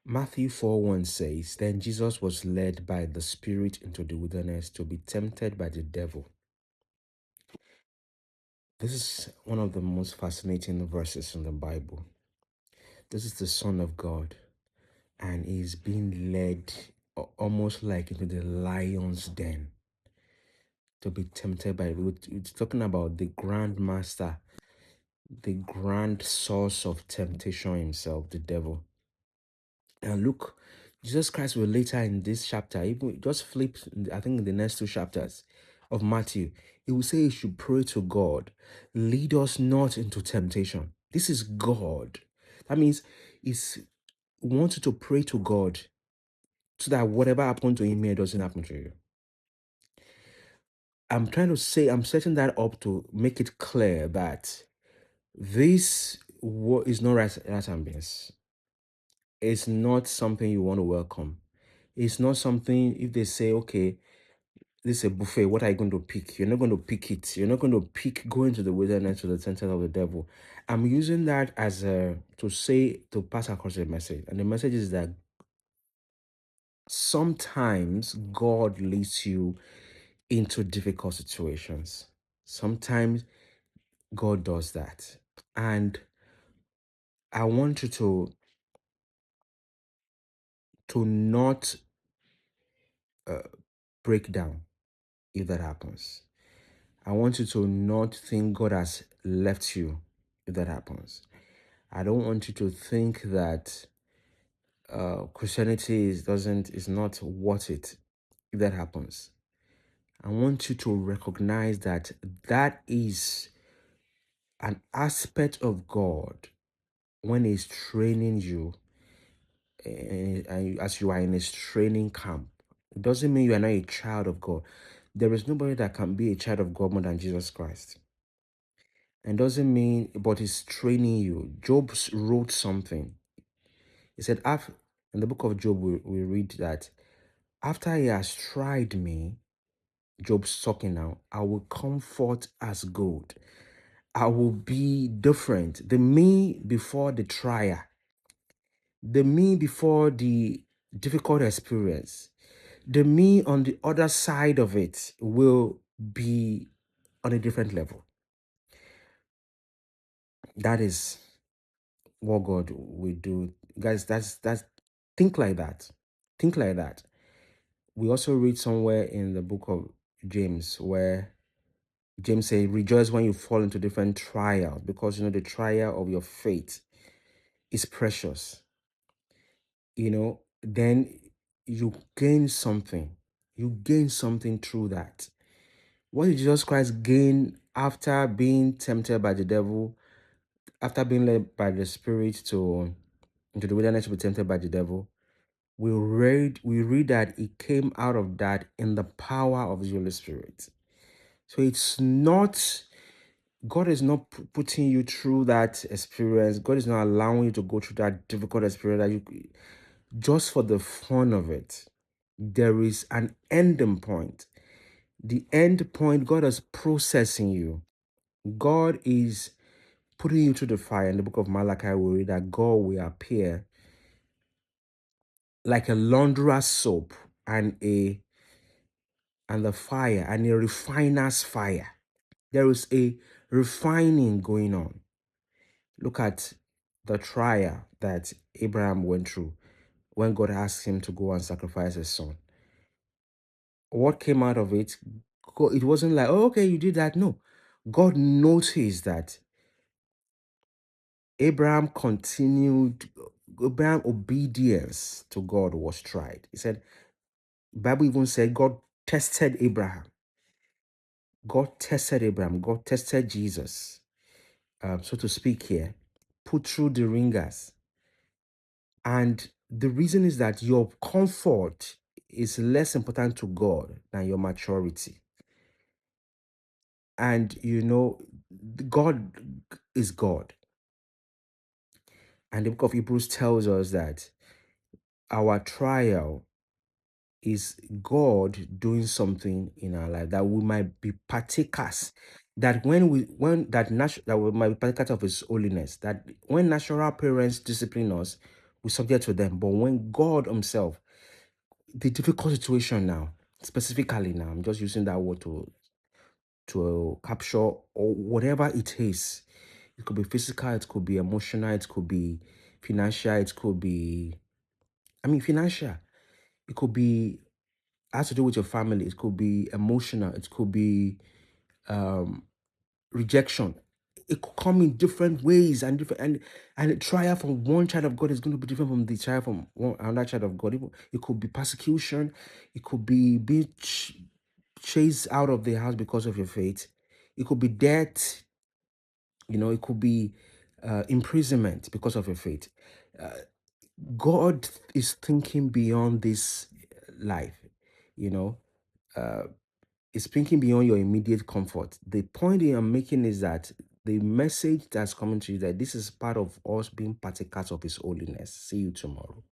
Matthew 4:1 says, Then Jesus was led by the Spirit into the wilderness to be tempted by the devil. This is one of the most fascinating verses in the Bible. This is the Son of God, and he's being led almost like into the lion's den to be tempted by. It's talking about the grand master, the grand source of temptation himself, the devil. And look, Jesus Christ will later in this chapter, even just flip, I think in the next two chapters of Matthew, he will say you should pray to God, lead us not into temptation. This is God. That means he's wants you to pray to God so that whatever happened to him here doesn't happen to you. I'm trying to say, I'm setting that up to make it clear that this is not rat and beans. It's not something you want to welcome. It's not something, if they say, okay, this is a buffet, what are you going to pick? You're not going to pick it. You're not going to pick going to the wilderness to the center of the devil. I'm using that as to say, to pass across a message. And the message is that sometimes God leads you into difficult situations. Sometimes God does that. And I want you to not break down if that happens. I want you to not think God has left you if that happens. I don't want you to think that Christianity is not worth it if that happens. I want you to recognize that that is an aspect of God when He's training you, and as you are in His training camp. It doesn't mean you are not a child of God. There is nobody that can be a child of God more than Jesus Christ. And doesn't mean, but He's training you. Job wrote something. He said, in the book of Job, we read that after he has tried me, Job's talking now, I will come forth as gold. I will be different. The me before the trial, the me before the difficult experience, the me on the other side of it will be on a different level. That is what God will do. Guys, that's think like that. Think like that. We also read somewhere in the book of James where James says, rejoice when you fall into different trials, because the trial of your faith is precious. Then you gain something. You gain something through that. What did Jesus Christ gain after being tempted by the devil, after being led by the Spirit into the wilderness to be tempted by the devil? We read that he came out of that in the power of the Holy Spirit. So it's not, God is not putting you through that experience. God is not allowing you to go through that difficult experience that you just for the fun of it. There is an ending point. The end point, God is processing you. God is putting you through the fire. In the book of Malachi, we read that God will appear like a launderer's soap and the fire and a refiner's fire. There is a refining going on. Look at the trial that Abraham went through when God asked him to go and sacrifice his son. What came out of it? It wasn't like, oh, okay, you did that. No. God noticed that Abraham obedience to God was tried. He said, Bible even said God tested Abraham. God tested Abraham. God tested Jesus, so to speak here, put through the ringers. And the reason is that your comfort is less important to God than your maturity. And God is God. And the book of Hebrews tells us that our trial is God doing something in our life, that we might be partakers, that that we might be partakers of His holiness, that when natural parents discipline us, we subject to them. But when God Himself, the difficult situation now, specifically now, I'm just using that word to capture, or whatever it is. It could be physical, it could be emotional, it could be financial, it could be, financial. It could be has to do with your family. It could be emotional. It could be um rejection. It could come in different ways and different and the trial from one child of God is going to be different from the trial from another child of God. It could be persecution. It could be being chased out of the house because of your faith. It could be death. It could be imprisonment because of your faith. Uh, God is thinking beyond this life. You know, uh, it's thinking beyond your immediate comfort. The point I'm making is that the message that's coming to you, that this is part of us being partakers of His holiness. See you tomorrow.